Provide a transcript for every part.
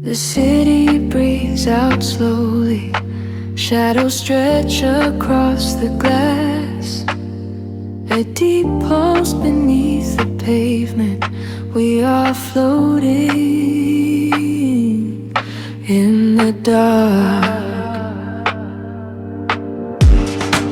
The city breathes out slowly, shadows stretch across the glass. A deep pulse beneath the pavement, we are floating in the dark.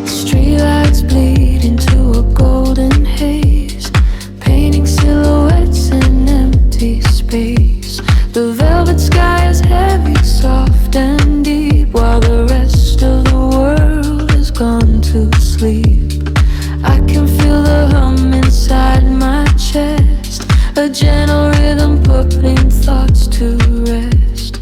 Streetlights bleed into a golden haze, painting silhouettes in empty space. The velvet sky is heavy, soft and deep, while the rest of the world has gone to sleep. I can feel the hum inside my chest, a gentle rhythm putting thoughts to rest.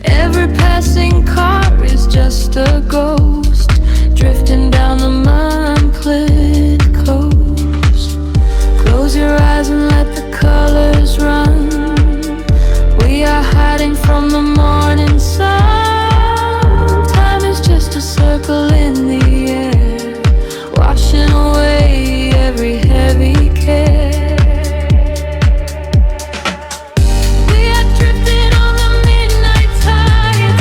Every passing car is just a ghost, drifting down the moonlit coast. Close your eyes and let the colors run. We are hiding from the morning sun. Time is just a circle in the air, washing away every heavy care. We are drifting on the midnight tide,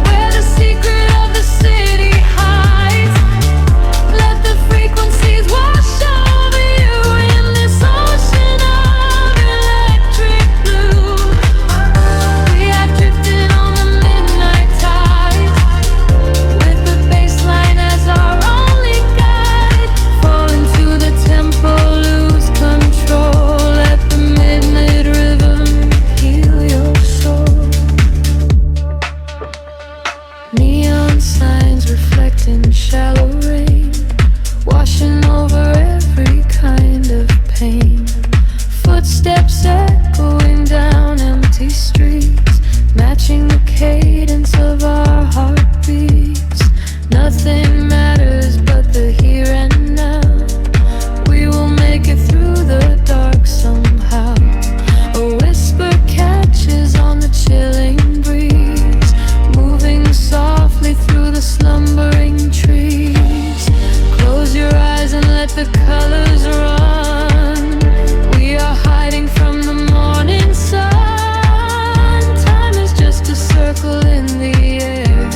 where the secret of the city hides. Let the frequencies wash over you in this ocean of electric blue. We are drifting on the midnight tide, with the bassline as our only guide. Falling to the tempo, lose control. Let the midnight rhythm heal your soul. Neon signs reflecting shallow rain, washing over every kind of pain. Footsteps echoing down empty streets, matching the cadence of our heartbeats. Nothing matters but the here and now. We will make it through the dark somehow. A whisper catches on the chilling breeze, moving softly through the slumbering trees. Close your eyes and let the colors run. We are hiding from the morning sun. Time is just a circle in the air,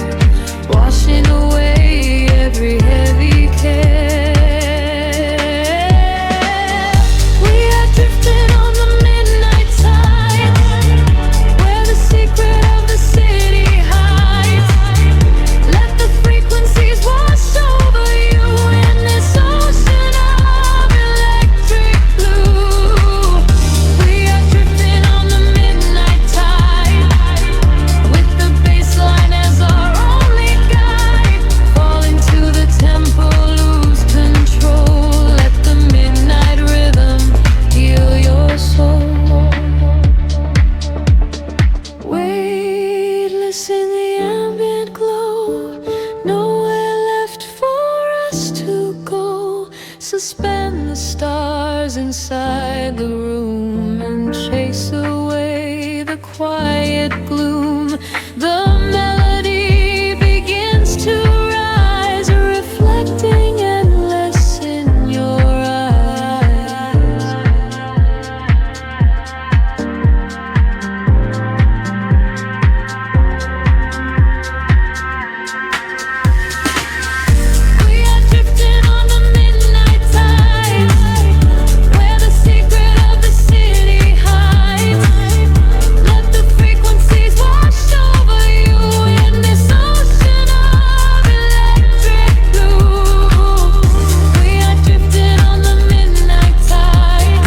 washing away every heavy care. We are drifting on the midnight tide, where the secret of the city hides. Let the frequencies wash over you in this ocean of electric blue. We are drifting on the midnight tide, with the bassline as our only guide. Falling to the tempo, lose control. Let the midnight rhythm heal your soul. Weightless in the ambient glow, nowhere left for us to go. Suspend the stars inside the room and chase away the quiet gloom. The melody begins to rise, reflecting endless in your eyes. We are drifting on the midnight tide, where the secret of the city hides. Let the frequencies wash over you in this ocean of electric blue. We are drifting on the midnight tide,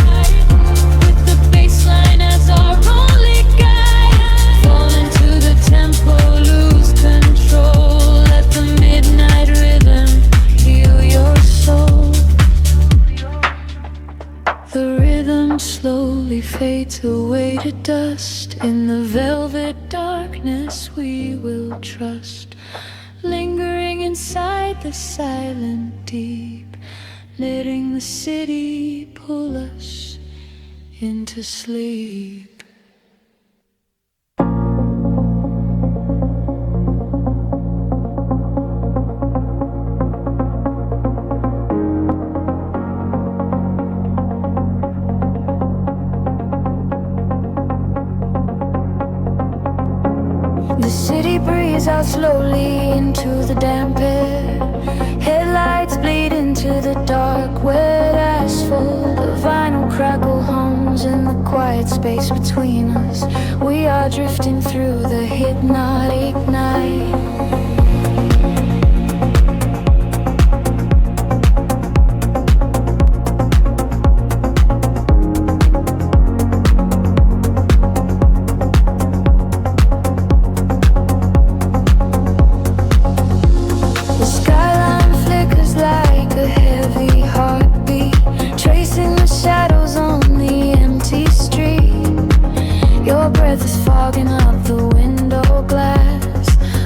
with the bassline as our only guide. Falling to the tempo, lose control. Let the midnight rhythm heal your soul. The rhythm slowly fades away to dust. In the velvet darkness we will trust, lingering inside the silent deep, letting the city pull us into sleep. The city breathes out slowly into the damp air. Headlights bleed into the dark, wet asphalt. The vinyl crackle hums in the quiet space between us. We are drifting through the hypnotic night.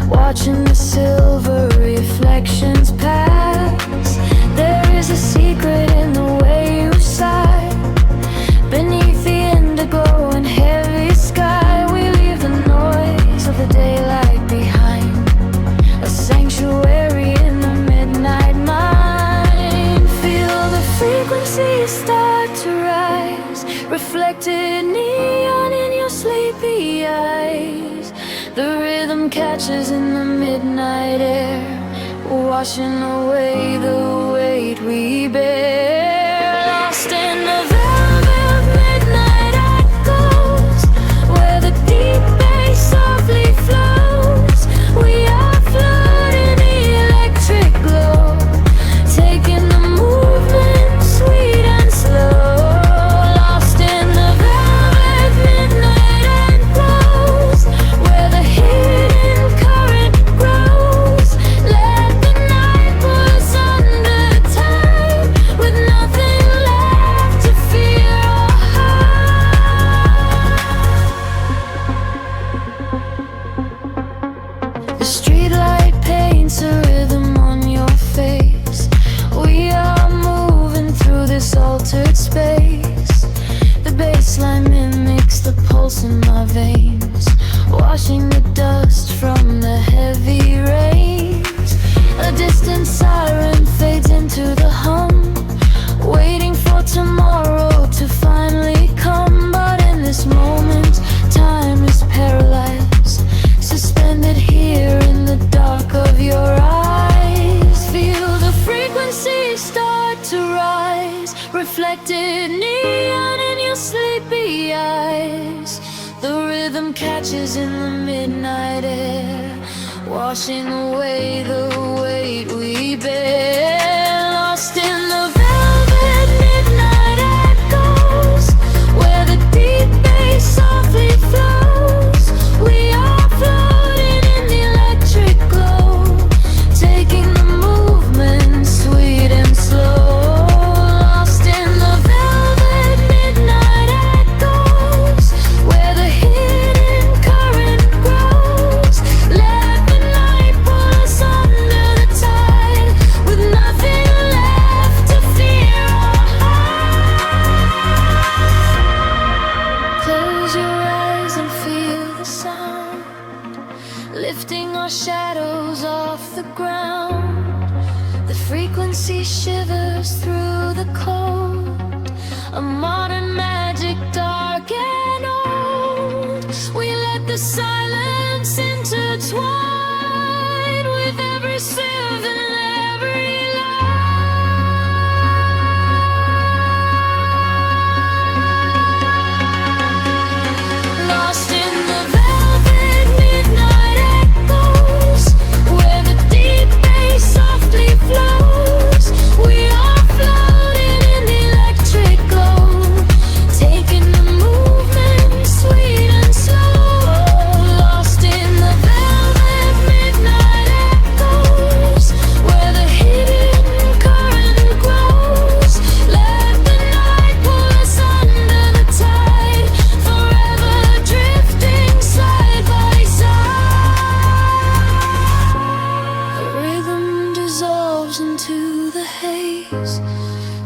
Watching the silver reflections pass. There is a secret in the way you sigh. Beneath the indigo and heavy sky, we leave the noise of the daylight behind. A sanctuary in the midnight mind. Feel the frequency start to rise, reflected neon in your sleepy eyes. The rhythm catches in the midnight air, washing away the weight we bear. Lost in the velvet midnight echoes, where the deep bass softly flows. We are floating the electric glow, taking the movement sweet and slow. Lost in the velvet midnight echoes, where the hidden current grows. Let the night pull us under time, with nothing left to fear or hide. The streetlight paints a rhythm on your face. We are moving through this altered space. The bassline mimics the pulse in my veins, washing the dust from the heavy rains. A distant siren fades into the hum, waiting for tomorrow to finally come. But in this moment, time is paralyzed, suspended here in the dark of your eyes. Feel the frequency start to rise, reflected neon in your sleepy eyes. The rhythm catches in the midnight air, washing away the weight we bear. Lost in the velvet midnight echoes, where the deep bass softly flows. We are floating in the electric glow, taking the movement sweet and slow. Lost in the velvet midnight echoes, where the hidden current grows. Let the night pull us under the tide, with nothing left to fear or hide. Close your eyes and feel the sound, lifting our shadows off the ground. The frequency shivers through the cold, a modern magic dark and old. We let the silence intertwine with every sieve and every line. Lost in the velvet midnight echoes, where the deep bass softly flows. We are floating in the electric glow, taking the movement sweet and slow. Lost in the velvet midnight echoes, where the hidden current grows. Let the night pull us under the tide, forever drifting side by side. The rhythm dissolves into the haze,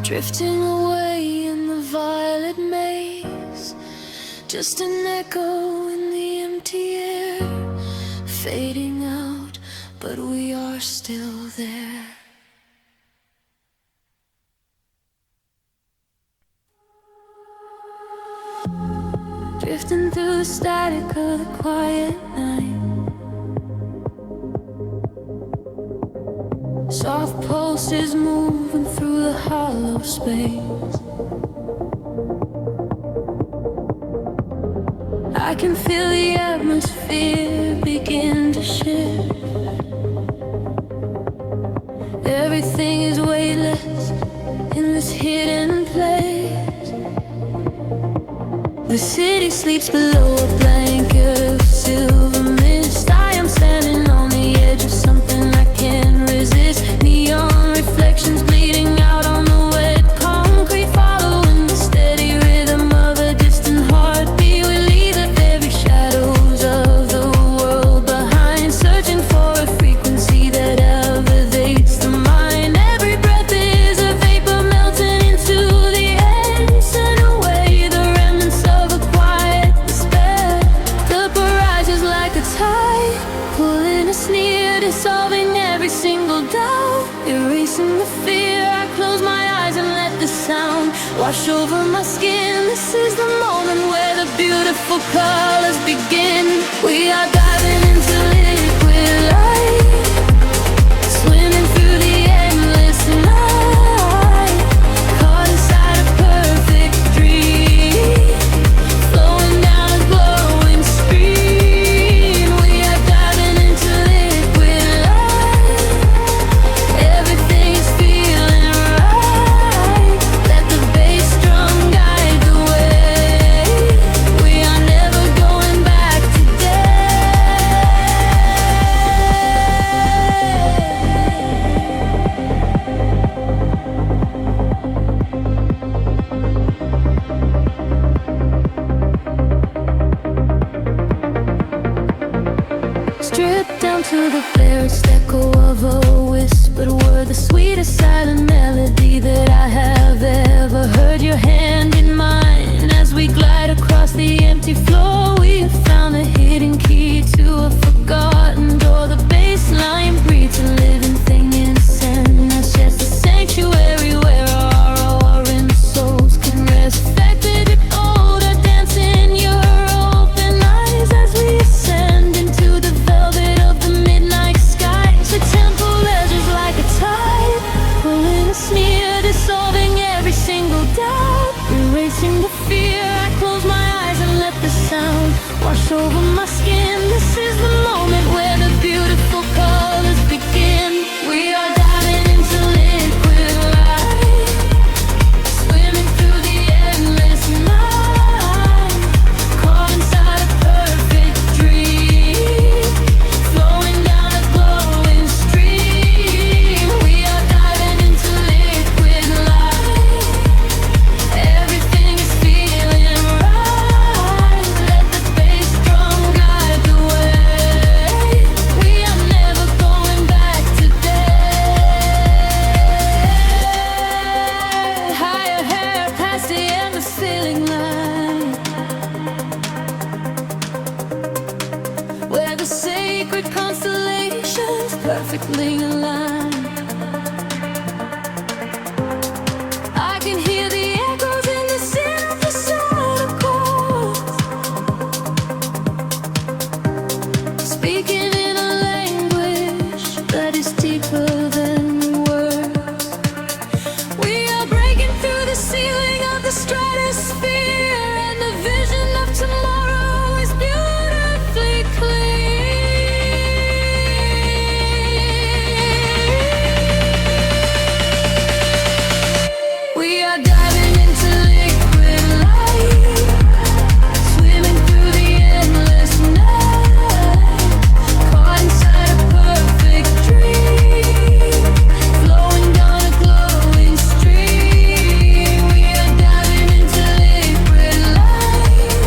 drifting away in the violet maze. Just an echo in the empty air, fading out, but we are still there. Drifting through the static of the quiet night, Soft pulses moving through the hollow space. I can feel the atmosphere begin to shift. Everything is weightless in this hidden place. The city sleeps below a blanket of silver mist. I am standing on the edge of something I can't resist. Neon reflections bleeding out on the wet concrete, following the steady rhythm of a distant heartbeat. We leave the very shadows of the world behind, searching for a frequency that elevates the mind. Every breath is a vapor melting into the air, send away the remnants of a quiet despair. The barrage is like a tide, pulling us near, dissolving every single doubt, erasing the fear. I close my eyes and let the sound wash over my skin. This is the moment where the beautiful colors begin. We are diving into liquid light, swimming through the endless night, caught inside a perfect dream, flowing down a glowing stream. We are diving into liquid light, everything is feeling right. Let the bass drum guide the way. We are never going back today. Stripped down to the barest echo of a whispered word, the sweetest silent melody that I have ever heard. Your hand in mine as we glide across the empty floor. We have found the hidden key to a forgotten door. The bass line breathes a living thing in sand. That's just a sanctuary where our roaring souls can rest. Affected older, dance in your open eyes as we ascend into the velvet of the midnight skies. The temple ledges like a tide, pulling us near, dissolving every single doubt, erasing the fear. I close my eyes and let the sound wash over my skin. This is the moment where the beautiful colors begin. We are diving into liquid light, swimming through the endless night, caught inside a perfect dream, flowing down a glowing stream. We are diving into liquid light, everything is feeling right. Let the bass drum guide the way. We are never going back today. Higher hair past the endless ceiling line, where the sacred constellations perfectly align. I can hear the echoes in the synthesizer chords, speaking in a language that is deeper than words. We are breaking through the ceiling of the stratosphere, and the vision of tomorrow is beautifully clear. We are diving into liquid light, swimming through the endless night, caught inside a perfect dream, flowing down a glowing stream. We are diving into liquid light,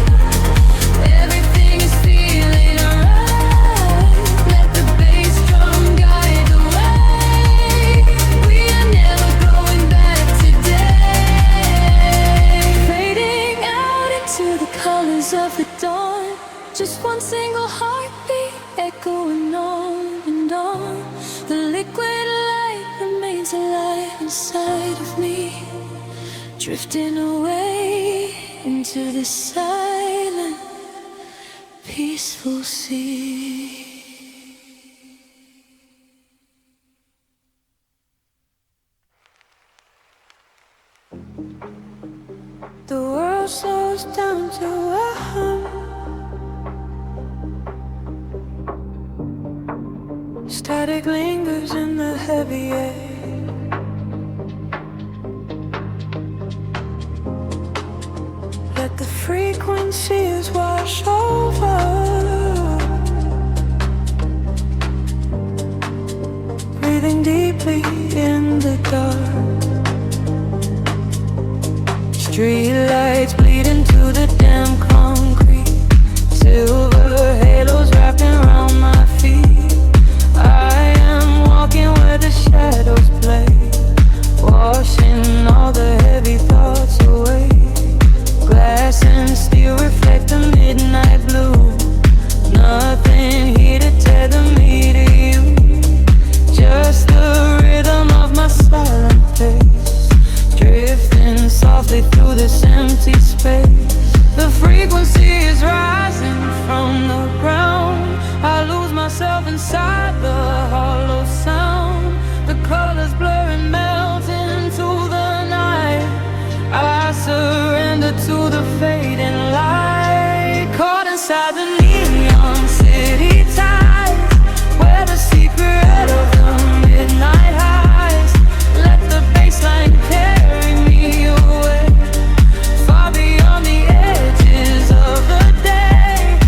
everything is feeling right. Let the bass drum guide the way. We are never going back today. Fading out into the colors of the dawn, just one single heartbeat echoing on and on. The liquid light remains alive inside of me, drifting away into the silent, peaceful sea. slows down to a hum. Static lingers in the heavy air. Let the frequencies wash over. Breathing deeply in the dark. Street lights bleed into the damn concrete. Silver halos wrapping around my feet. I am walking where the shadows play, washing all the heavy thoughts away. Glass and steel reflect the midnight blue. Nothing here to tether me to you. Just the rhythm of my silent pace, drifting softly through this empty space. The frequency is rising from the ground. I lose myself inside the hollow sound. The colors blur and melt into the night. I surrender to the fading light. Caught inside the neon city tides, where the secret of the midnight highs. Let the bassline carry me away, far beyond the edges of the day.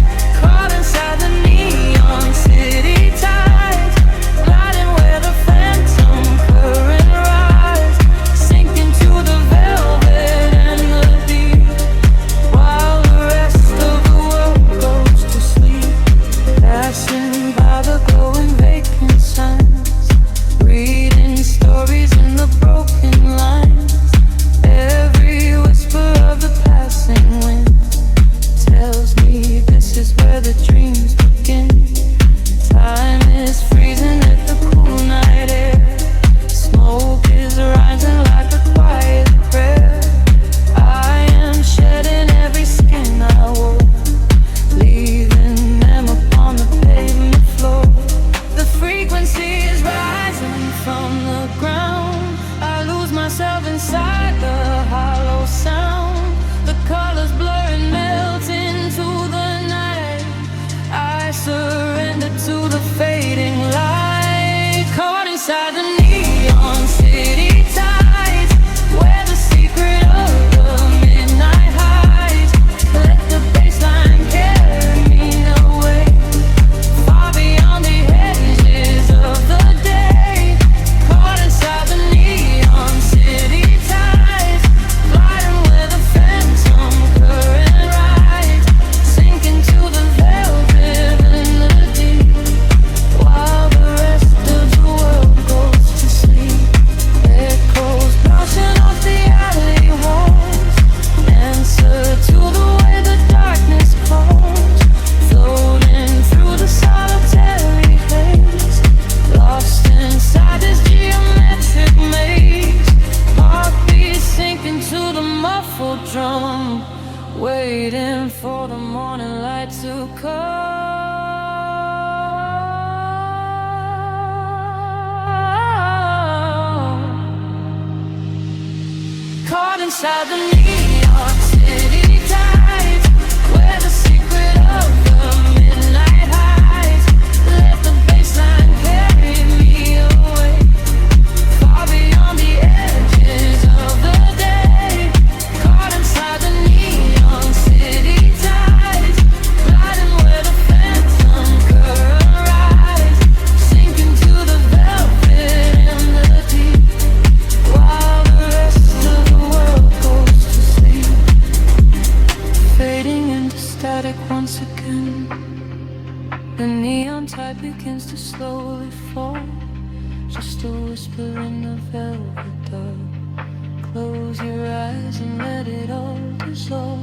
Caught inside the neon city tides, gliding where the phantom current rise, sinking to the velvet and the deep, while the rest of the world goes to sleep. Passing by the glowing vacant signs, reading stories in the broken lines. Every whisper of the passing wind tells me this is where the dreams begin. Time is freezing at the cool night air. Smoke is rising like a quiet prayer. I am shedding every skin I wore, leaving them upon the pavement floor. The frequency is rising from the ground. I lose myself inside the hollow sound. The colors blur and melt into the night. I surrender to the fading light. Caught inside the neon city tides, where the secret of the midnight hides. Let the bassline carry me away, far beyond the edges of the day. Caught inside the neon city tides, gliding where the phantom current rides, sinking to the velvet and the deep, while the rest of the world goes to sleep. Echoes bouncing off the alley walls, answer to the way the darkness calls, floating through the solitary haze, lost inside this geometric maze. Heartbeats sinking to the muffled drum, waiting for the morning light to come. Caught inside the neon city tides, where the secret of the midnight hides. Let the bassline carry me away, far beyond the edges of the day. Caught inside the neon city tides, gliding where the phantom current rise, sinking to the velvet and the deep, while the rest of the world goes to sleep. Fading into static once again, the neon tide begins to slowly fall. Just a whisper in the velvet dark. Close your eyes and let it all dissolve.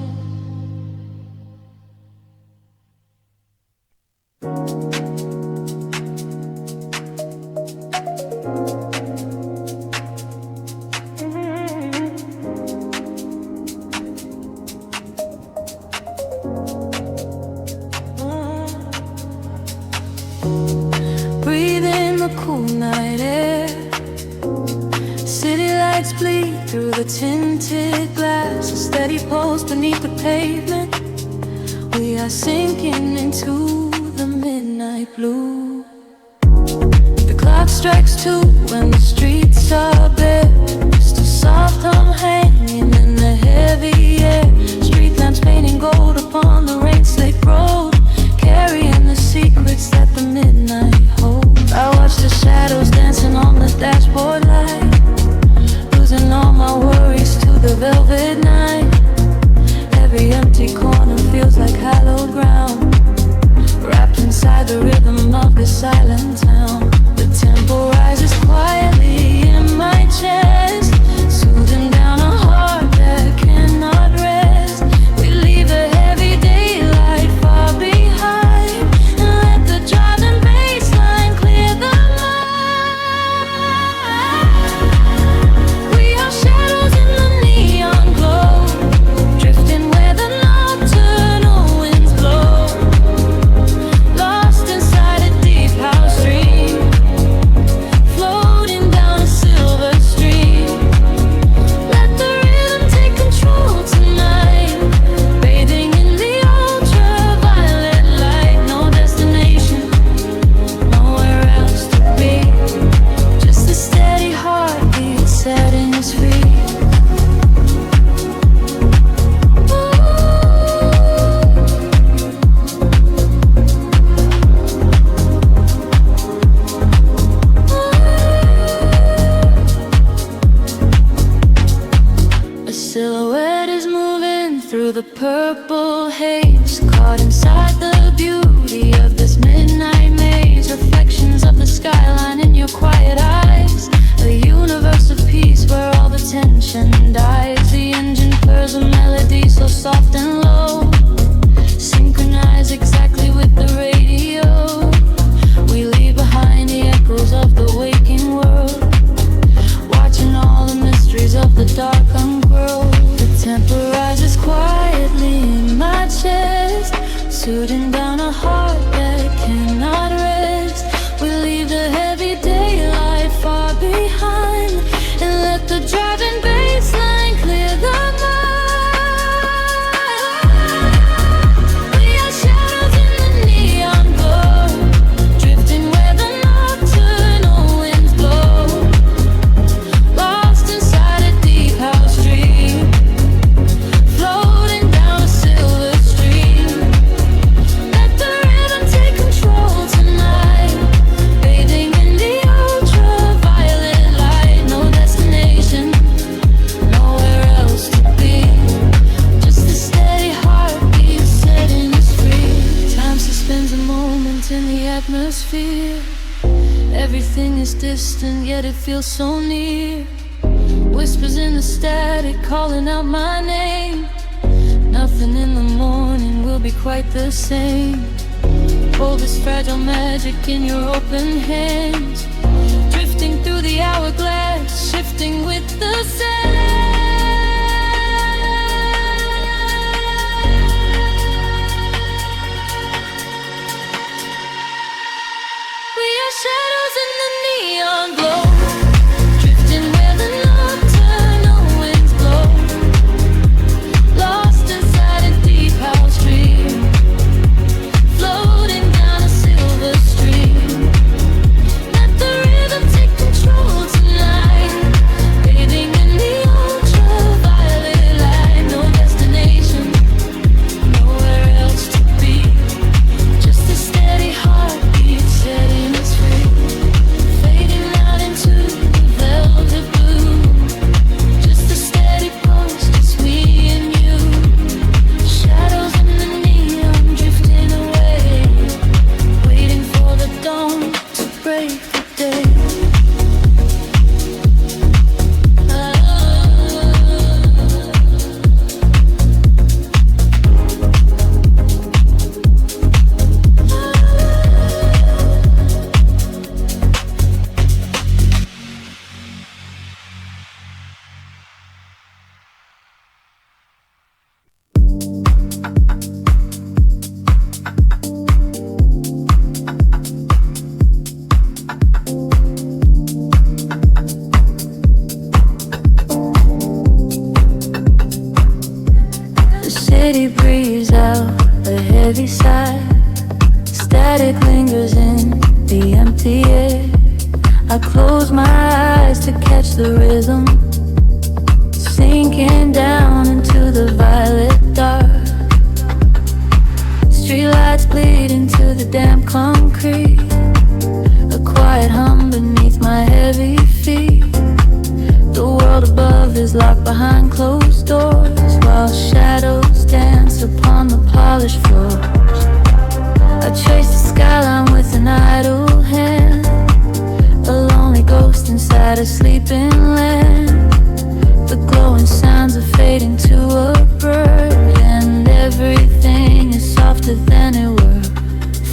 Breathe in the cool night air. City lights bleed through the tinted glass. steady pulse beneath the pavement. We are sinking into the midnight blue. The clock strikes 2 when the streets are bare. Just a soft hum hanging in the heavy air. Street lamps painting gold upon the rain-slick road, carrying the secrets that the midnight holds. I watch the shadows dancing on the dashboard light, losing all my worries to the velvet night. Every empty corner feels like hallowed ground, wrapped inside the rhythm of this silent town. The tempo rises quietly in my chest, soothing down a heart that cannot rest. We leave a heavy daylight far behind, and let the driving bass line clear the mind. We are shadows in the neon glow, drifting where the nocturnal winds blow, lost inside a deep house dream, floating down a silver stream. Let the rhythm take control tonight, bathing in the ultraviolet light. No destination, nowhere else to be, just a steady heartbeat setting us free. A silhouette is moving through the purple haze, caught inside the beauty of this midnight maze. Reflections of the skyline in your quiet eyes, a universe of peace where all the tension dies. The engine purrs a melody so soft and low, synchronized exactly with the radio. We leave behind the echoes of the waking world, watching all the mysteries of the dark ungrow. The tempo rises quietly in my chest, soothing down a heart that cannot rest. We leave the heavy daylight far behind, and let the driving bass line clear the mind. We are shadows in the neon glow, drifting where the nocturnal winds blow, lost inside a deep house dream, floating down a silver stream. Let the rhythm take control tonight, bathing in the ultraviolet light. No destination, nowhere else to be, just a steady heartbeat setting us free. Time suspends a moment in the atmosphere. Everything is distant, yet it feels so near. Whispers in the static calling out my name. Nothing in the morning will be quite the same. Hold this fragile magic in your open hands, drifting through the hourglass, shifting with the sand. We are shadows in the neon glow, drifting where the nocturnal winds blow, lost inside a deep house dream, floating down a silver stream. Let the rhythm take control tonight, bathing in the Static lingers in the empty air. I close my eyes to catch the rhythm, sinking down into the violet dark. Streetlights bleed into the damp concrete. A quiet hum beneath my heavy feet. The world above is locked behind closed doors, while shadows dance upon the polished floors. I trace the skyline with an idle hand, a lonely ghost inside a sleeping land. The glowing sounds are fading to a bird, and everything is softer than it were.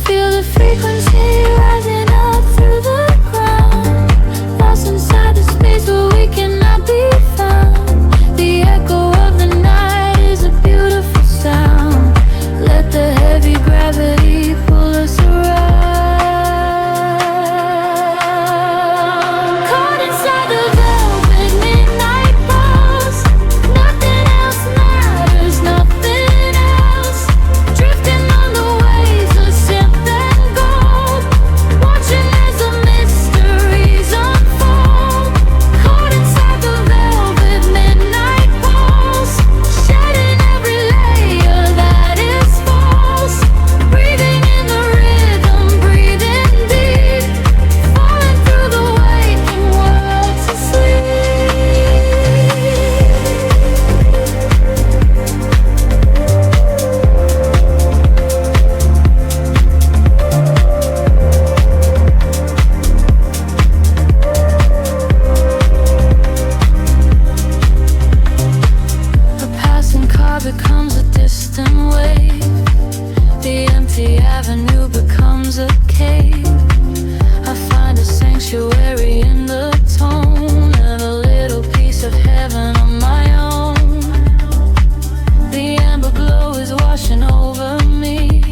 Feel the frequency rising up through the ground, lost inside the space where we cannot be found. The echo of the night is a beautiful sound. Let the heavy gravity pull us around. Caught inside the velvet midnight pulse. Nothing else matters, nothing else. Drifting on the waves of synth and gold, watching as the mysteries unfold. Caught inside the velvet midnight pulse, shedding every layer that is false. Breathing in the rhythm, breathing deep, falling through the waking world to sleep. A passing car becomes a distant wave. The empty avenue becomes a cave. I find a sanctuary in the tone, and a little piece of heaven on my own. The amber glow is washing over me,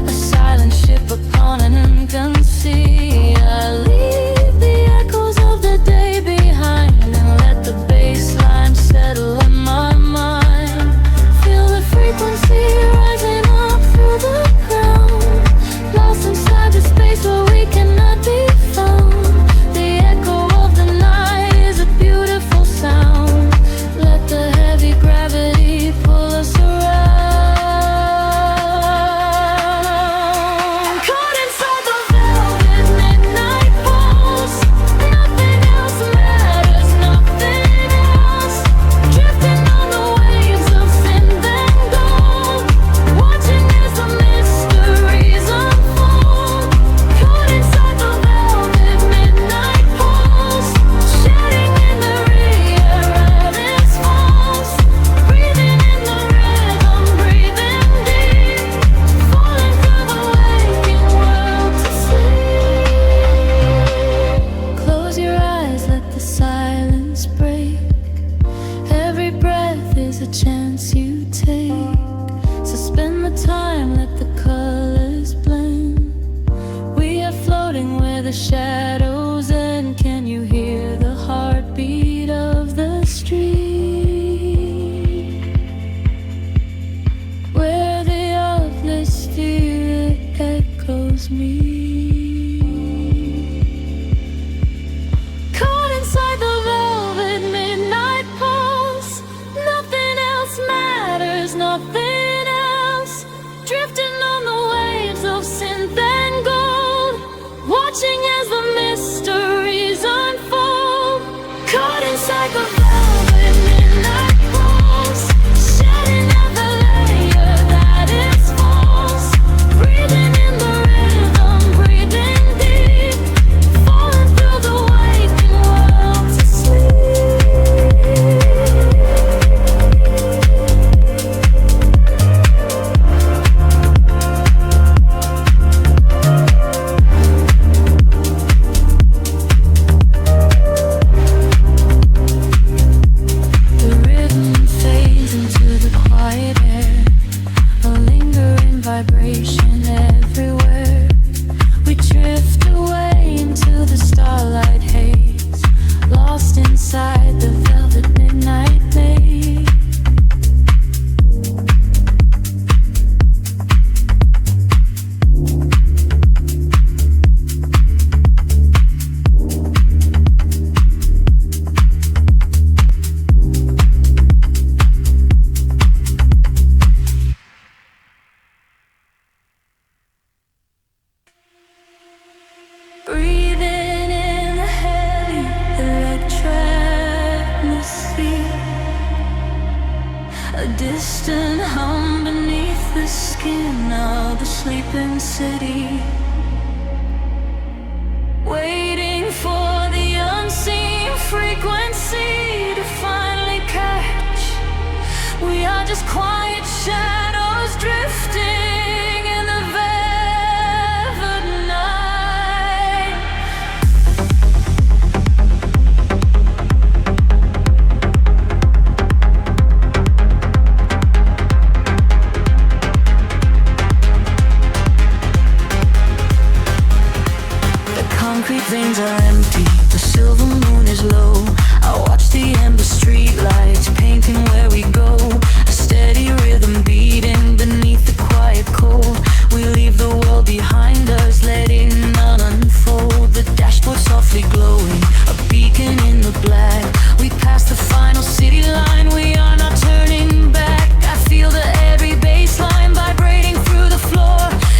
a silent ship upon an infancy. I leave the echoes of the day behind and let the bassline settle in my mind. Feel the frequency rising up through the ground, lost inside the space where we cannot be found. The echo of the night is a beautiful sound. Let the heavy gravity pull us around. Caught inside the velvet midnight pulse. Nothing else matters, nothing else. Drifting on the waves of synth and gold, watching as the mysteries unfold. Caught inside the velvet midnight pulse, shedding in the air at its false. Breathing in the rhythm, breathing deep, falling through the waking world to sleep. Close your eyes, let the silence break. Every breath is a chance you take. Suspend the time, let the colors blend. We are floating where the shadows end. Can you hear the heartbeat of the street? Where the uplifting spirit echoes me. Caught inside the velvet midnight pulse. Nothing else matters, nothing else. Drifting on the waves of synth and gold, watching as the mysteries unfold. Caught inside the velvet midnight pulse, shedding every layer that is false. Breathing in the rhythm, breathing deep, falling through the waking world to The rhythm fades into the quiet air, a lingering vibration everywhere. We drift away into the starlight haze, lost inside the velvet midnight maze. Breathing in the heavy electric atmosphere, a distant hum beneath the skin of the sleeping city, waiting for the unseen frequency to finally catch. We are just quiet shadows drifting in the velvet night. The concrete veins are empty, the silver moon is low. I watch the ember street lights painting where we go. A steady rhythm beating beneath the quiet cold. We leave the world behind us, letting none unfold. The dashboard softly glowing, a beacon in the black. We pass the final city line, we are not turning back. I feel the every bass line vibrating through the floor.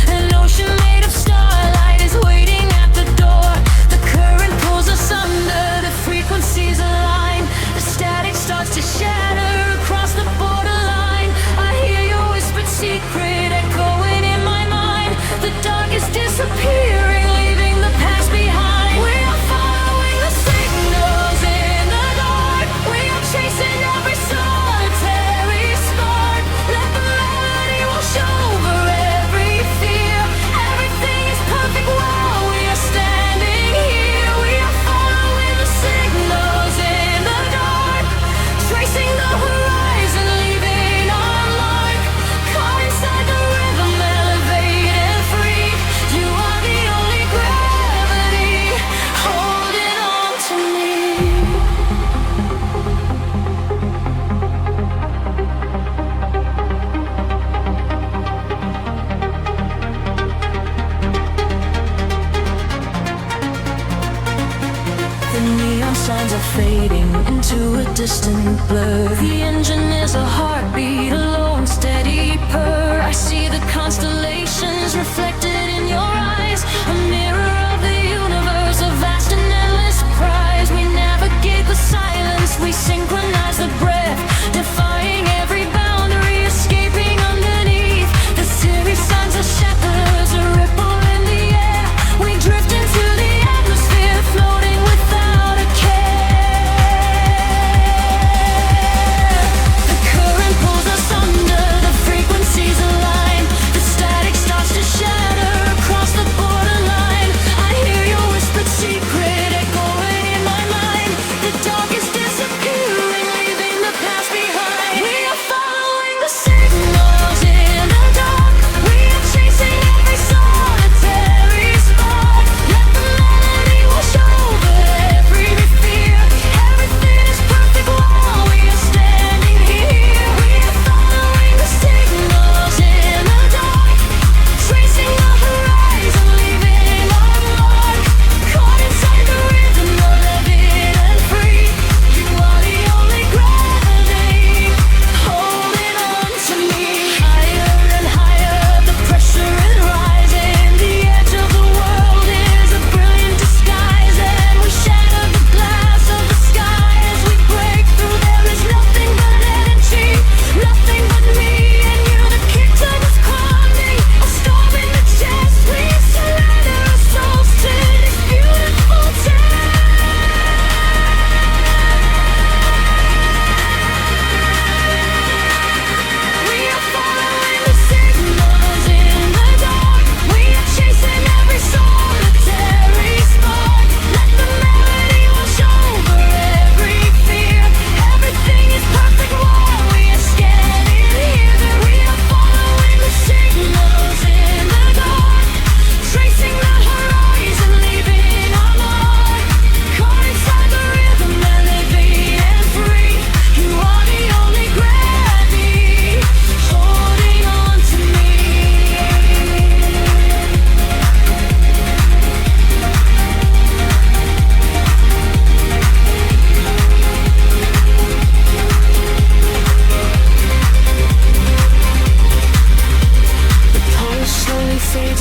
An ocean made of starlight is waiting at the door. The current pulls us under, the frequencies align. The static starts to shatter across the borderline. I hear your whispered secret echoing in my mind. The dark is disappearing, leaving the past behind. We are following the signals in the dark. We are chasing every solitary spark. Let the melody wash over every fear. Everything is perfect while we are standing here. We are following the signals in the dark, tracing the horizon, leaving our mark. Caught inside the rhythm, elevated free. You are the only gravity holding on to me. The neon signs are fading into a distant blur. The engine is a heartbeat, a low and steady purr. I see the constellations reflected in your eyes, a mirror of the universe, a vast and endless prize. We navigate the silence, we synchronize the breath, defying every boundary, escaping underneath. The series signs are shatters, a ripple in the air. We drift into the atmosphere, floating without a care. The current pulls us under, the frequencies align. The static starts to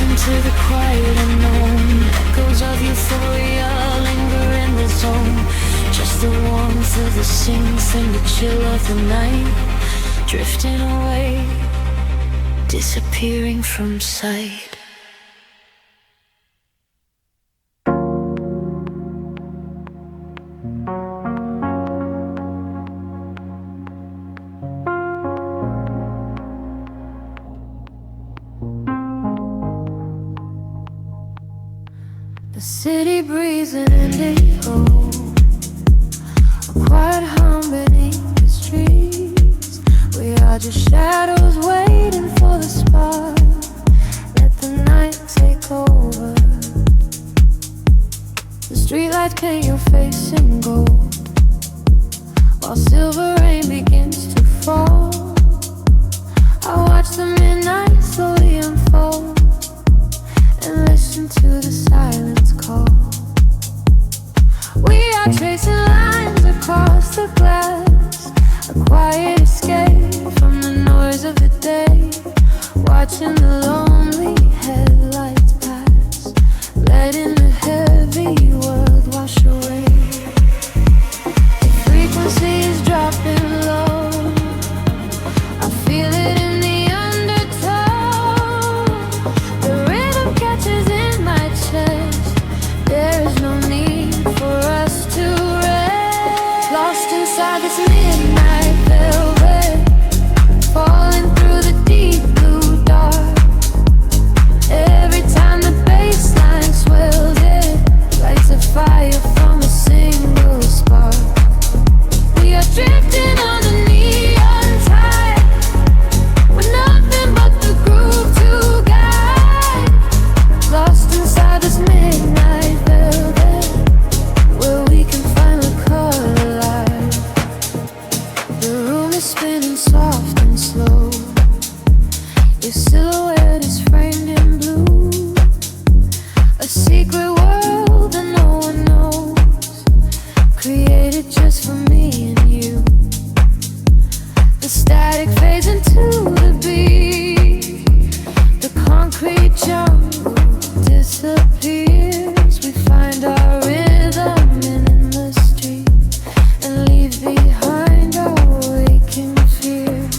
into the quiet unknown. Echoes of euphoria linger in the zone. Just the warmth of the synth and the chill of the night, drifting away, disappearing from sight. The city breathes an indigo, a quiet hum beneath the streets. We are just shadows waiting for the spark. Let the night take over. The streetlights paint your face in gold, while silver rain begins to fall. I watch the midnight slowly unfold and listen to the silence call. We are tracing lines across the glass, a quiet escape from the noise of the day, watching the lonely headlights pass, letting the heavy world wash away. The frequency is dropping low, I feel it in the undertow. The rhythm catches in my chest, there is no need for us to rest. Lost inside this midnight velvet, falling through the deep blue dark. Every time the bass line swells, it lights a fire from a single spark. We are drifting on the neon tide, with nothing but the groove to guide. Lost inside this midnight velvet, where we can finally come alive. The room is spinning soft and slow, your silhouette is framed in blue, a secret world that no one knows, created just for me and you. The static fades into the beat, the concrete jungle disappears. We find our rhythm in the street and leave behind our waking fears.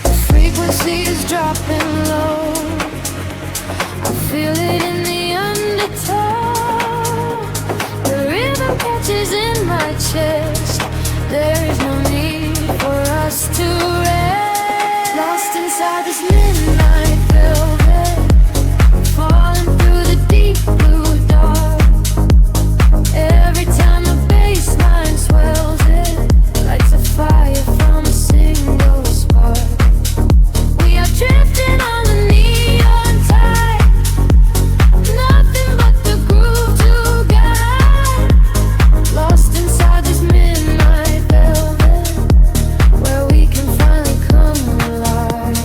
The frequency is dropping low, I feel it in the undertow. The rhythm catches in my chest, there is no need for us to rest. Lost inside this midnight velvet, falling through the deep blue dark. Every time the bass line swells, it lights a fire from a single spark. We are drifting on the neon tide, nothing but the groove to guide. Lost inside this midnight velvet, where we can finally come alive.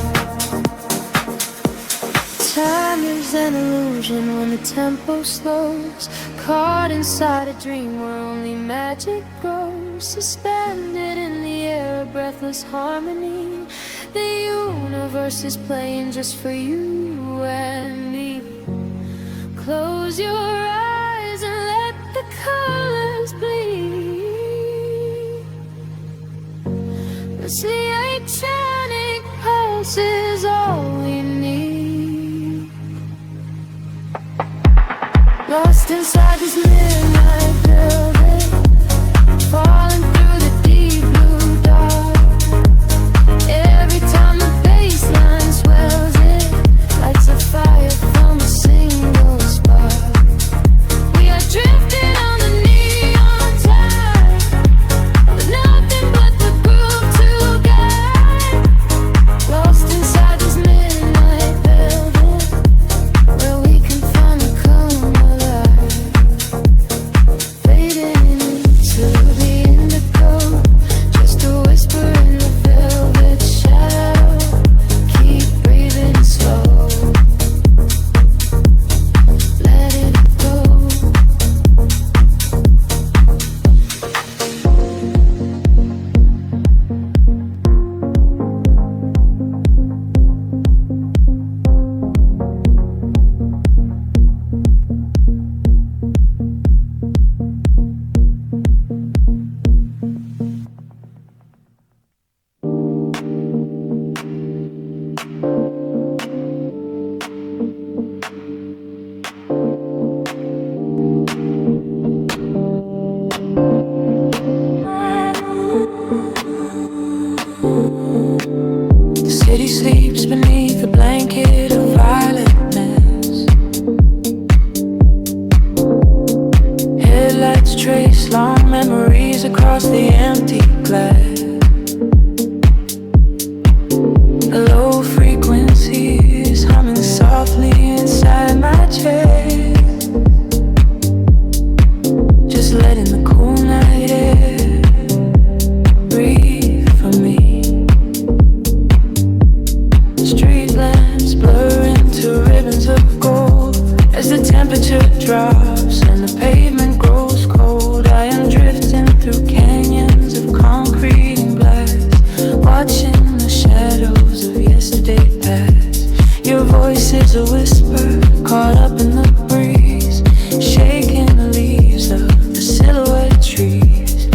Time is an illusion when the tempo slows, caught inside a dream where only magic grows. Suspended in the air, a breathless harmony. The universe is playing just for you and me. Close your eyes and let the colors bleed. This electronic pulse is all we need. Lost inside this midnight velvet, falling through the deep blue dark. Every time the bass line swells, it lights a fire from a single spark. We are drifting on the neon tide, with nothing but the groove to guide. Lost inside this midnight velvet, where we can finally come alive. drops and the pavement grows cold. I am drifting through canyons of concrete and glass, watching the shadows of yesterday pass. Your voice is a whisper caught up in the breeze, shaking the leaves of the silhouette trees.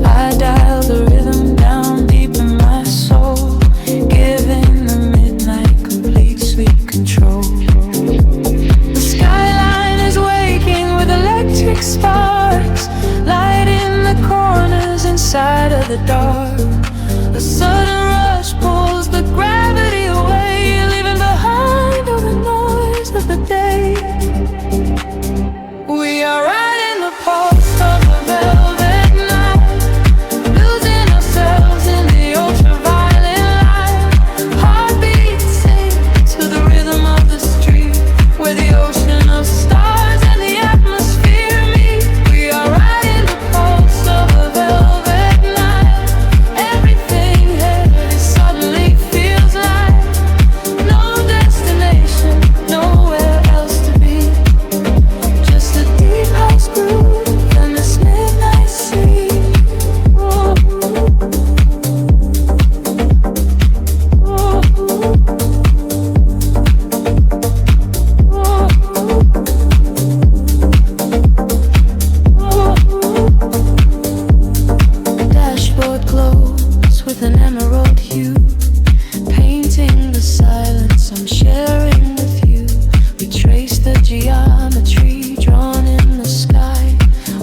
I dial the rhythm down deep in my soul, giving the midnight complete sweet control. The skyline is waking with electric sparks, lighting the corners inside of the dark. A sudden rush pulls the gravity away, leaving behind all the noise of the day. We are riding the pulse of a velvet night, losing ourselves in the ultraviolet light. Heartbeats sing to the rhythm of the street, where the ocean of stars and the atmosphere meet. We are riding the pulse of a velvet night. Everything heavy suddenly feels light. No destination, nowhere else to be. Just a deep house groove and this midnight sea. Oh, dashboard glows with an emerald hue, painting the silence I'm sharing with you. We trace the geometry drawn in the sky,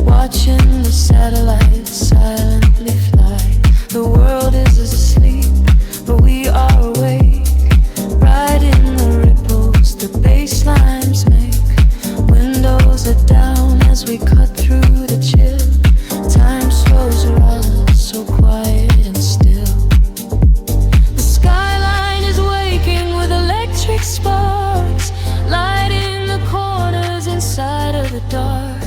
watching the satellites silently fly. The world is asleep, but we are awake, riding the ripples the bass lines make. Windows are down as we cut through the chill. Time slows around us, so quiet and still. The skyline is waking with electric sparks, lighting the corners inside of the dark.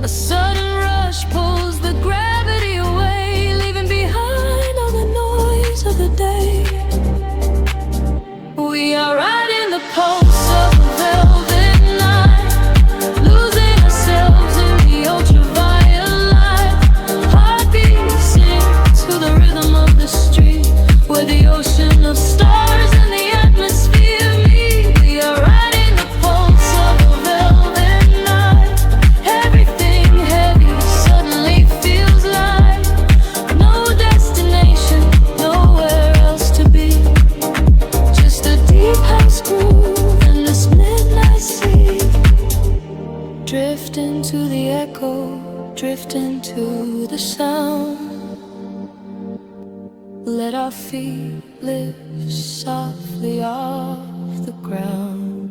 A sudden rush pulls the gravity away, leaving behind all the noise of the day. We are riding the pulse of a velvet night, losing ourselves in the ultraviolet light. Heartbeats sing to the rhythm of the street, where the ocean of stars and the atmosphere meet. We are riding the pulse of a velvet night. Everything heavy suddenly feels light. No destination, nowhere else to be. Just a deep house groove and this midnight sea. Drifting to the echo, drifting to the sound. Let our feet lift softly off the ground.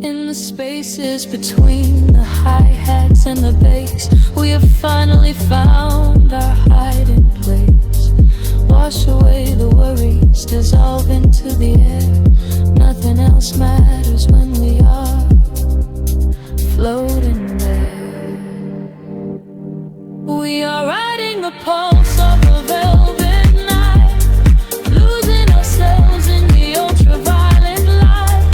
In the spaces between the hi-hats and the bass, we have finally found our hiding place. Wash away the worries, dissolve into the air. Nothing else matters when we are floating there. We are riding the pulse of a velvet night, losing ourselves in the ultraviolet light.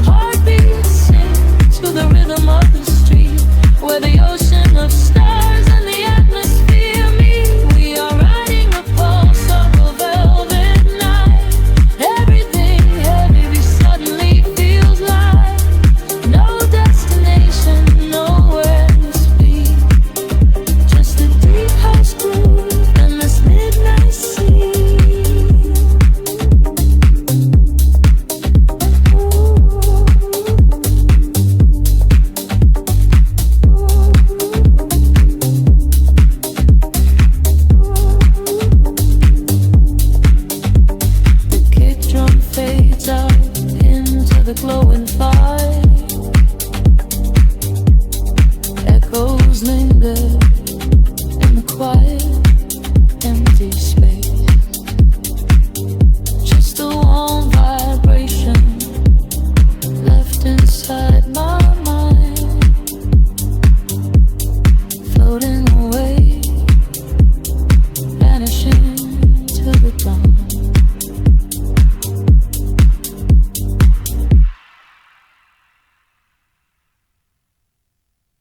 Heartbeats sing to the rhythm of the street, where the ocean of stars and the atmosphere meet. We are riding the pulse of a velvet night. Everything heavy suddenly feels light. No destination, nowhere to be. Just a deep house groove and this midnight sea. The kick drum fades out into the glowing